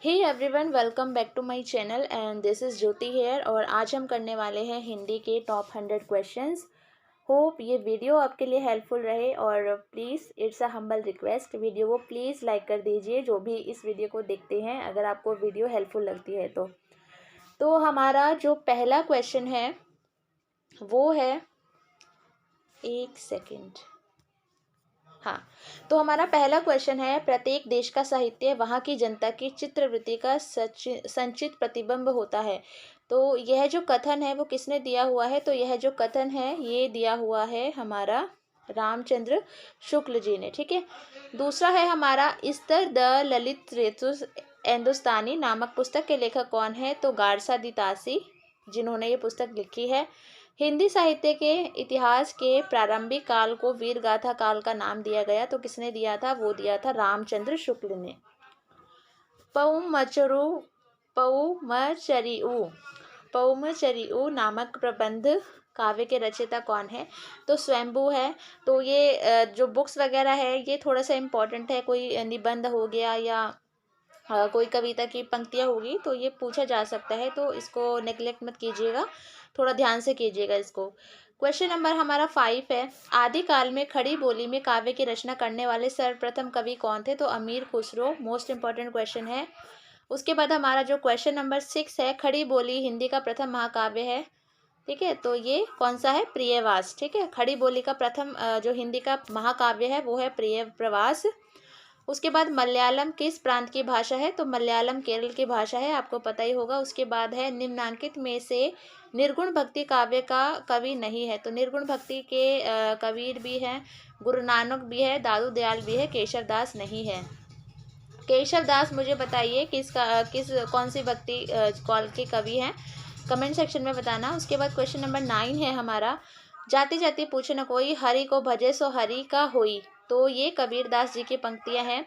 Hey everyone, welcome back to my channel and this is Jyoti here. और आज हम करने वाले हैं हिंदी के टॉप 100 क्वेश्चंस। होप ये वीडियो आपके लिए हेल्पफुल रहे और please it's a humble request, video को प्लीज़ लाइक कर दीजिए जो भी इस वीडियो को देखते हैं, अगर आपको वीडियो हेल्पफुल लगती है तो हमारा जो पहला क्वेश्चन है वो है, एक सेकेंड। हाँ, तो हमारा पहला क्वेश्चन है, प्रत्येक देश का साहित्य वहाँ की जनता की चित्रवृत्ति का संचित प्रतिबिंब होता है। तो यह जो कथन है वो किसने दिया हुआ है? तो यह जो कथन है ये दिया हुआ है हमारा रामचंद्र शुक्ल जी ने। ठीक है। दूसरा है हमारा, स्तर द ललित ऋतु हिंदुस्तानी नामक पुस्तक के लेखक कौन है? तो गारसा दी तासी, जिन्होंने ये पुस्तक लिखी है। हिंदी साहित्य के इतिहास के प्रारंभिक काल को वीरगाथा काल का नाम दिया गया, तो किसने दिया था? वो दिया था रामचंद्र शुक्ल ने। पौमचरिऊ नामक प्रबंध काव्य के रचयिता कौन है? तो स्वयंभू है। तो ये जो बुक्स वगैरह है ये थोड़ा सा इम्पोर्टेंट है, कोई निबंध हो गया या कोई कविता की पंक्तियाँ होगी तो ये पूछा जा सकता है, तो इसको नेग्लेक्ट मत कीजिएगा, थोड़ा ध्यान से कीजिएगा इसको। क्वेश्चन नंबर हमारा 5 है, आदिकाल में खड़ी बोली में काव्य की रचना करने वाले सर्वप्रथम कवि कौन थे? तो अमीर खुसरो, मोस्ट इंपॉर्टेंट क्वेश्चन है। उसके बाद हमारा जो क्वेश्चन नंबर 6 है, खड़ी बोली हिंदी का प्रथम महाकाव्य है। ठीक है, तो ये कौन सा है? प्रियवास। ठीक है, खड़ी बोली का प्रथम जो हिंदी का महाकाव्य है वो है प्रियवास। उसके बाद मलयालम किस प्रांत की भाषा है? तो मलयालम केरल की भाषा है, आपको पता ही होगा। उसके बाद है, निम्नांकित में से निर्गुण भक्ति काव्य का कवि नहीं है? तो निर्गुण भक्ति के कबीर भी हैं, गुरु नानक भी है, दादू दयाल भी है, केशव दास नहीं है। केशव दास मुझे बताइए किस कौन सी भक्ति कौल के कवि हैं, कमेंट सेक्शन में बताना। उसके बाद क्वेश्चन नंबर 9 है हमारा, जाति जाति पूछे न कोई, हरि को भजे सो हरि का होई। तो ये कबीरदास जी की पंक्तियां हैं।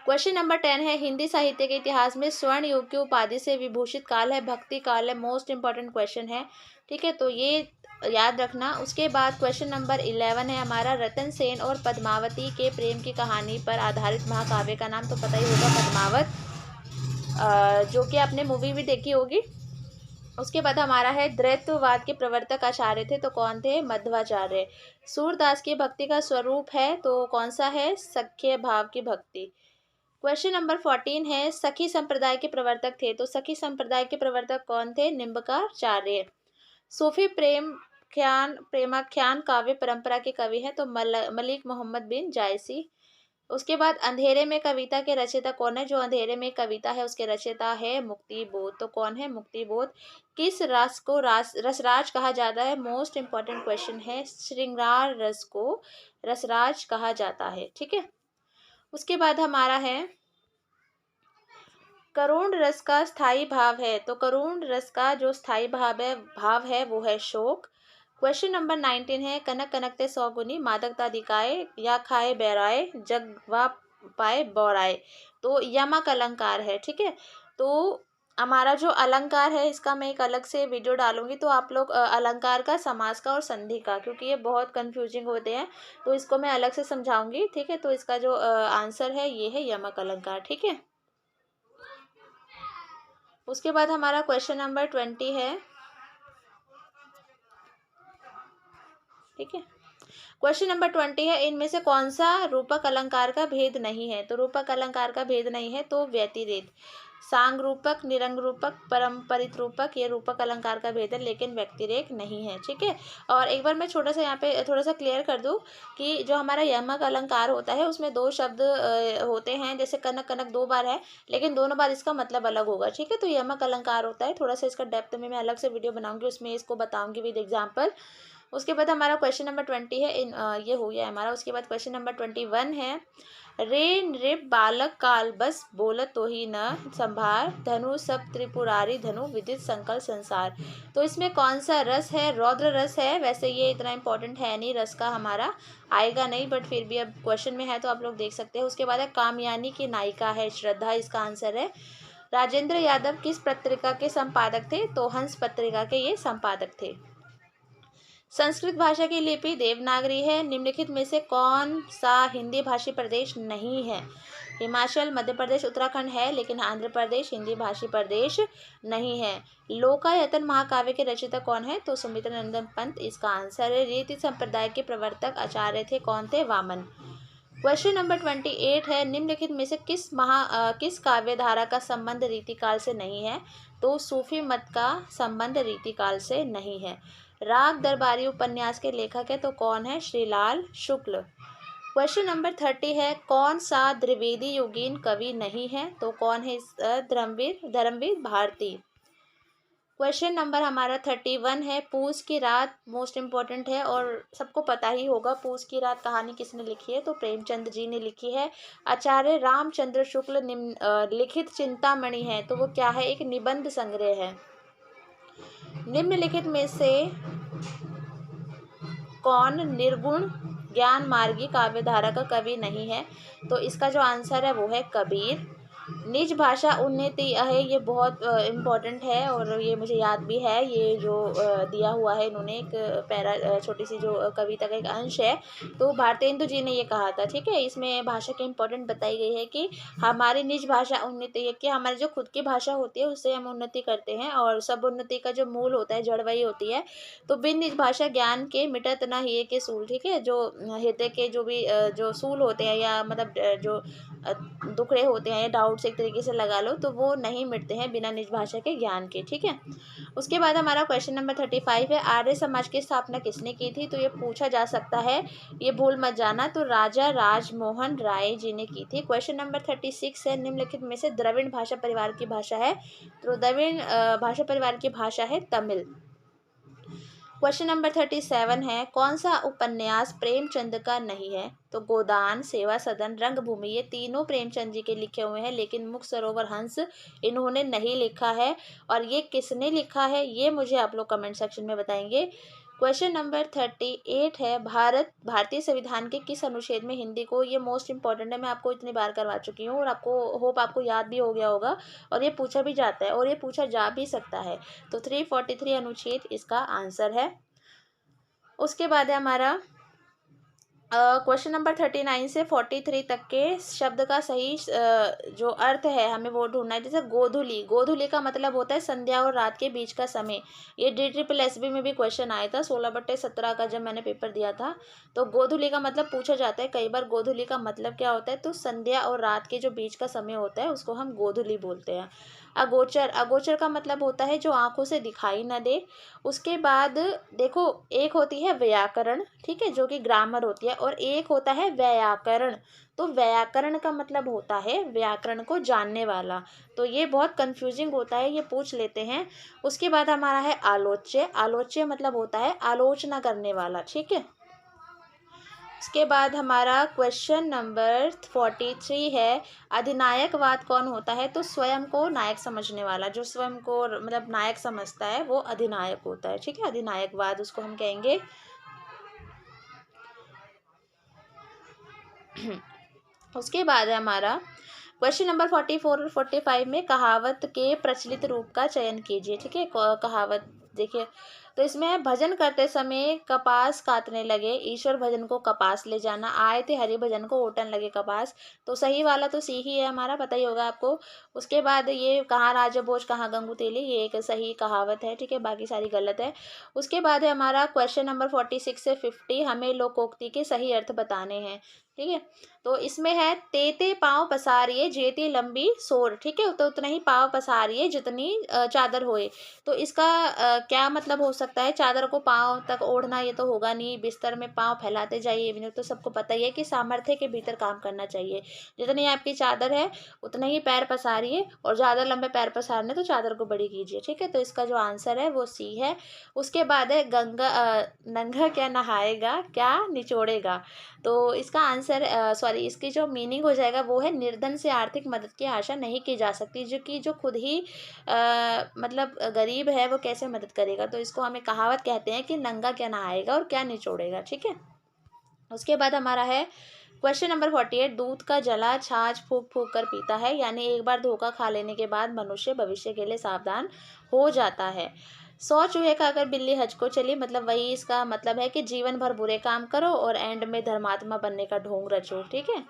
क्वेश्चन नंबर 10 है, हिंदी साहित्य के इतिहास में स्वर्ण युग की उपाधि से विभूषित काल है भक्ति काल है, मोस्ट इंपॉर्टेंट क्वेश्चन है। ठीक है, तो ये याद रखना। उसके बाद क्वेश्चन नंबर 11 है हमारा, रतन सेन और पद्मावती के प्रेम की कहानी पर आधारित महाकाव्य का नाम? तो पता ही होगा पद्मावत, जो कि आपने मूवी भी देखी होगी। उसके बाद हमारा है, द्वैतवाद के प्रवर्तक आचार्य थे? तो कौन थे? मध्वाचार्य। सूरदास की भक्ति का स्वरूप है तो कौन सा है? सख्य भाव की भक्ति। क्वेश्चन नंबर 14 है, सखी संप्रदाय के प्रवर्तक थे? तो सखी संप्रदाय के प्रवर्तक कौन थे? निम्बकाचार्य। सूफी प्रेमाख्यान काव्य परंपरा के कवि हैं? तो मलिक मोहम्मद बिन जायसी। उसके बाद अंधेरे में कविता के रचयिता कौन है? जो अंधेरे में कविता है उसके रचयिता है मुक्तिबोध। तो कौन है? मुक्तिबोध। किस रस को रसराज कहा जाता है? मोस्ट इंपॉर्टेंट क्वेश्चन है, श्रृंगार रस को रसराज कहा जाता है। ठीक है। उसके बाद हमारा है, करुण रस का स्थायी भाव है? तो करुण रस का जो स्थायी भाव है वो है शोक। क्वेश्चन नंबर 19 है, कनक कनकते सौगुनी मादकता दिखाए या खाए बैराए जगवा पाए बौराए। तो यमक अलंकार है। ठीक है, तो हमारा जो अलंकार है इसका मैं एक अलग से वीडियो डालूंगी, तो आप लोग अलंकार का, समास का और संधि का, क्योंकि ये बहुत कंफ्यूजिंग होते हैं तो इसको मैं अलग से समझाऊंगी। ठीक है, तो इसका जो आंसर है ये है यमक अलंकार। ठीक है। उसके बाद हमारा क्वेश्चन नंबर 20 है। ठीक है, क्वेश्चन नंबर 20 है, इनमें से कौन सा रूपक अलंकार का भेद नहीं है? तो रूपक अलंकार का भेद नहीं है तो व्यतिरेक, सांग रूपक, निरंग रूपक, परम्परित रूपक, ये रूपक अलंकार का भेद है लेकिन व्यतिरेक नहीं है। ठीक है, और एक बार मैं छोटा सा यहाँ पे थोड़ा सा क्लियर कर दूँ कि जो हमारा यमक अलंकार होता है उसमें दो शब्द होते हैं, जैसे कनक कनक 2 बार है लेकिन दोनों बार इसका मतलब अलग होगा। ठीक है, तो यमक अलंकार होता है, थोड़ा सा इसका डेप्थ में मैं अलग से वीडियो बनाऊंगी, उसमें इसको बताऊंगी विद एग्जाम्पल। उसके बाद हमारा क्वेश्चन नंबर 20 है, ये हो गया हमारा। उसके बाद क्वेश्चन नंबर 21 है, रे नृप बालक काल बस बोलत तो ही न संभार, धनु सब त्रिपुरारी धनु विदित संकल संसार। तो इसमें कौन सा रस है? रौद्र रस है। वैसे ये इतना इंपॉर्टेंट है नहीं, रस का हमारा आएगा नहीं, बट फिर भी अब क्वेश्चन में है तो आप लोग देख सकते हैं। उसके बाद है, कामयानी की नायिका है श्रद्धा, इसका आंसर है। राजेंद्र यादव किस पत्रिका के संपादक थे? तो हंस पत्रिका के ये संपादक थे। संस्कृत भाषा की लिपि देवनागरी है। निम्नलिखित में से कौन सा हिंदी भाषी प्रदेश नहीं है? हिमाचल, मध्य प्रदेश, उत्तराखंड है, लेकिन आंध्र प्रदेश हिंदी भाषी प्रदेश नहीं है। लोकायतन महाकाव्य के रचयिता कौन है? तो सुमित्रा नंदन पंत इसका आंसर है। रीति संप्रदाय के प्रवर्तक आचार्य थे, कौन थे? वामन। क्वेश्चन नंबर 28 है, निम्नलिखित में से किस काव्य धारा का संबंध रीतिकाल से नहीं है? तो सूफी मत का संबंध रीतिकाल से नहीं है। राग दरबारी उपन्यास के लेखक है, तो कौन है? श्रीलाल शुक्ल। क्वेश्चन नंबर 30 है, कौन सा द्विवेदी योगीन कवि नहीं है? तो कौन है? धर्मवीर भारती। क्वेश्चन नंबर हमारा 31 है, पूस की रात मोस्ट इम्पॉर्टेंट है और सबको पता ही होगा पूस की रात कहानी किसने लिखी है? तो प्रेमचंद जी ने लिखी है। आचार्य रामचंद्र शुक्ल लिखित चिंतामणि है, तो वो क्या है? एक निबंध संग्रह है। निम्नलिखित में से कौन निर्गुण ज्ञान मार्गी काव्यधारा का कवि नहीं है? तो इसका जो आंसर है वो है कबीर। निज भाषा उन्नति है, ये बहुत इम्पॉर्टेंट है और ये मुझे याद भी है। ये जो दिया हुआ है इन्होंने एक छोटी सी जो कविता का एक अंश है, तो भारतेंदु जी ने ये कहा था। ठीक है, इसमें भाषा की इम्पोर्टेंट बताई गई है कि हमारी निज भाषा उन्नति है, कि हमारी जो खुद की भाषा होती है उससे हम उन्नति करते हैं और सब उन्नति का जो मूल होता है, जड़ वही होती है। तो बिन निज भाषा ज्ञान के मिटत न हिय के सूल। ठीक है, जो हृदय के जो भी जो सूल होते हैं या मतलब जो दुखड़े होते हैं, डाउट्स एक तरीके से लगा लो, तो वो नहीं मिटते हैं बिना निज भाषा के ज्ञान के। ठीक है, उसके बाद हमारा क्वेश्चन नंबर 35 है, आर्य समाज की स्थापना किसने की थी? तो ये पूछा जा सकता है, ये भूल मत जाना। तो राजा राजमोहन राय जी ने की थी। क्वेश्चन नंबर 36 है, निम्नलिखित में से द्रविड़ भाषा परिवार की भाषा है? तो द्रविड़ भाषा परिवार की भाषा है तमिल। क्वेश्चन नंबर 37 है, कौन सा उपन्यास प्रेमचंद का नहीं है? तो गोदान, सेवा सदन, रंगभूमि, ये तीनों प्रेमचंद जी के लिखे हुए हैं, लेकिन मुख सरोवर हंस इन्होंने नहीं लिखा है। और ये किसने लिखा है ये मुझे आप लोग कमेंट सेक्शन में बताएंगे। क्वेश्चन नंबर 38 है, भारतीय संविधान के किस अनुच्छेद में हिंदी को, ये मोस्ट इंपॉर्टेंट है, मैं आपको इतनी बार करवा चुकी हूँ और आपको होप आपको याद भी हो गया होगा और ये पूछा भी जाता है और ये पूछा जा भी सकता है। तो 343 अनुच्छेद इसका आंसर है। उसके बाद है हमारा क्वेश्चन नंबर 39 से 43 तक के शब्द का सही जो अर्थ है हमें वो ढूंढना है। जैसे गोधूली, गोधूली का मतलब होता है संध्या और रात के बीच का समय। ये DSSB में भी क्वेश्चन आया था 16/17 का जब मैंने पेपर दिया था। तो गोधूली का मतलब पूछा जाता है कई बार, गोधूली का मतलब क्या होता है? तो संध्या और रात के जो बीच का समय होता है उसको हम गोधूली बोलते हैं। अगोचर, अगोचर का मतलब होता है जो आंखों से दिखाई न दे। उसके बाद देखो, एक होती है व्याकरण, ठीक है, जो कि ग्रामर होती है, और एक होता है व्याकरण। तो व्याकरण का मतलब होता है व्याकरण को जानने वाला। तो ये बहुत कंफ्यूजिंग होता है, ये पूछ लेते हैं। उसके बाद हमारा है आलोच्य, आलोच्य मतलब होता है आलोचना करने वाला। ठीक है, उसके बाद हमारा क्वेश्चन नंबर 43 है, अधिनायकवाद कौन होता है? तो स्वयं को नायक समझने वाला, जो स्वयं को मतलब नायक समझता है वो अधिनायक होता है। ठीक है, अधिनायकवाद उसको हम कहेंगे। उसके बाद है हमारा क्वेश्चन नंबर 44 और 45 में कहावत के प्रचलित रूप का चयन कीजिए। ठीक है, कहावत देखिए, तो इसमें है, भजन करते समय कपास काटने लगे, ईश्वर भजन को कपास ले जाना, आए थे हरि भजन को ओटन लगे कपास। तो सही वाला तो सी ही है हमारा, पता ही होगा आपको। उसके बाद ये कहाँ राजा भोज कहाँ गंगू तेली, ये एक सही कहावत है। ठीक है, बाकी सारी गलत है। उसके बाद है हमारा क्वेश्चन नंबर 46 से 50, हमें लोकोक्ति के सही अर्थ बताने हैं। ठीक है, तो इसमें है, तेते पाँव पसारिए जेती लंबी सोर। ठीक है, तो उतना ही पाँव पसारिए जितनी चादर होए। तो इसका क्या मतलब हो सकता है? चादर को पाँव तक ओढ़ना ये तो होगा नहीं, बिस्तर में पाँव फैलाते जाइए भी नहीं, तो सबको पता ही है कि सामर्थ्य के भीतर काम करना चाहिए। जितनी आपकी चादर है उतना ही पैर पसारिए, और ज़्यादा लंबे पैर पसारने तो चादर को बड़ी कीजिए। ठीक है, तो इसका जो आंसर है वो सी है। उसके बाद है नंगा क्या नहाएगा क्या निचोड़ेगा। तो इसका आंसर सॉरी, इसकी जो मीनिंग हो जाएगा वो है, निर्धन से आर्थिक मदद की आशा नहीं की जा सकती, जो खुद ही मतलब गरीब है वो कैसे मदद करेगा। तो इसको हमें कहावत कहते हैं कि नंगा क्या नहाएगा और क्या निचोड़ेगा। ठीक है, उसके बाद हमारा है क्वेश्चन नंबर 48, दूध का जला छाछ फूक फूक कर पीता है, यानी एक बार धोखा खा लेने के बाद मनुष्य भविष्य के लिए सावधान हो जाता है। 100 चूहे का अगर बिल्ली हज को चली, मतलब वही इसका मतलब है कि जीवन भर बुरे काम करो और एंड में धर्मात्मा बनने का ढोंग रचो। ठीक है।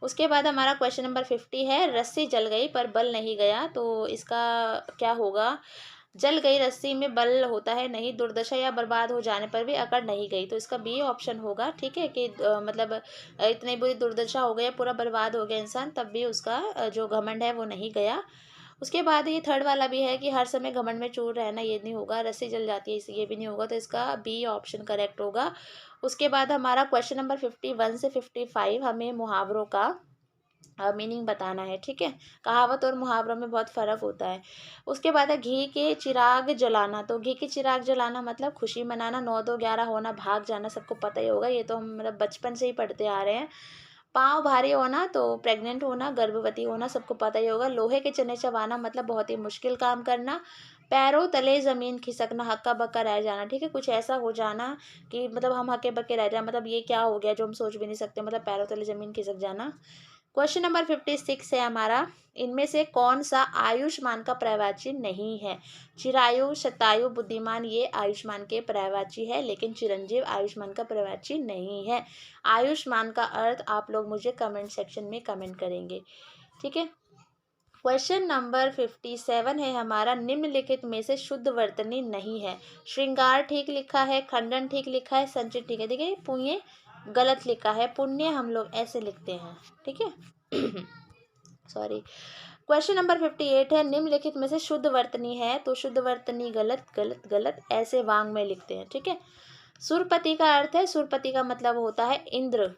उसके बाद हमारा क्वेश्चन नंबर 50 है, रस्सी जल गई पर बल नहीं गया, तो इसका क्या होगा। जल गई रस्सी में बल होता है नहीं, दुर्दशा या बर्बाद हो जाने पर भी अकड़ नहीं गई, तो इसका बी ऑप्शन होगा। ठीक है कि मतलब इतनी बुरी दुर्दशा हो गई, पूरा बर्बाद हो गया इंसान, तब भी उसका जो घमंड है वो नहीं गया। उसके बाद ये थर्ड वाला भी है कि हर समय घमंड में चूर रहना, ये नहीं होगा। रस्सी जल जाती है इसे, ये भी नहीं होगा, तो इसका बी ऑप्शन करेक्ट होगा। उसके बाद हमारा क्वेश्चन नंबर 51 से 55 हमें मुहावरों का मीनिंग बताना है। ठीक है। कहावत और मुहावरों में बहुत फ़र्क होता है। उसके बाद है घी के चिराग जलाना, तो घी के चिराग जलाना मतलब खुशी मनाना, 9 2 11 होना, भाग जाना, सबको पता ही होगा, ये तो हम मतलब बचपन से ही पढ़ते आ रहे हैं। पाँव भारी होना तो प्रेग्नेंट होना, गर्भवती होना, सबको पता ही होगा। लोहे के चने चबाना मतलब बहुत ही मुश्किल काम करना। पैरों तले ज़मीन खिसकना, हक्का बक्का रह जाना। ठीक है, कुछ ऐसा हो जाना कि मतलब हम हक्के बक्के रह जाए, मतलब ये क्या हो गया जो हम सोच भी नहीं सकते, मतलब पैरों तले ज़मीन खिसक जाना। क्वेश्चन नंबर 56 है हमारा, इनमें से कौन सा आयुष्मान का पर्यायवाची नहीं है। चिरायु, शतायु, बुद्धिमान ये आयुष्मान के पर्यायवाची है, लेकिन चिरंजीव आयुष्मान का पर्यायवाची नहीं है। आयुष्मान का अर्थ आप लोग मुझे कमेंट सेक्शन में कमेंट करेंगे। ठीक है। क्वेश्चन नंबर 57 है हमारा, निम्नलिखित में से शुद्ध वर्तनी नहीं है। श्रृंगार ठीक लिखा है, खंडन ठीक लिखा है, संचित ठीक है। देखिए पुण्य गलत लिखा है, पुण्य हम लोग ऐसे लिखते हैं। ठीक है। सॉरी। क्वेश्चन नंबर 58 है, निम्नलिखित में से शुद्ध वर्तनी है, तो शुद्ध वर्तनी गलत गलत गलत ऐसे वांग में लिखते हैं। ठीक है। सुरपति का अर्थ है, सुरपति का मतलब होता है इंद्र।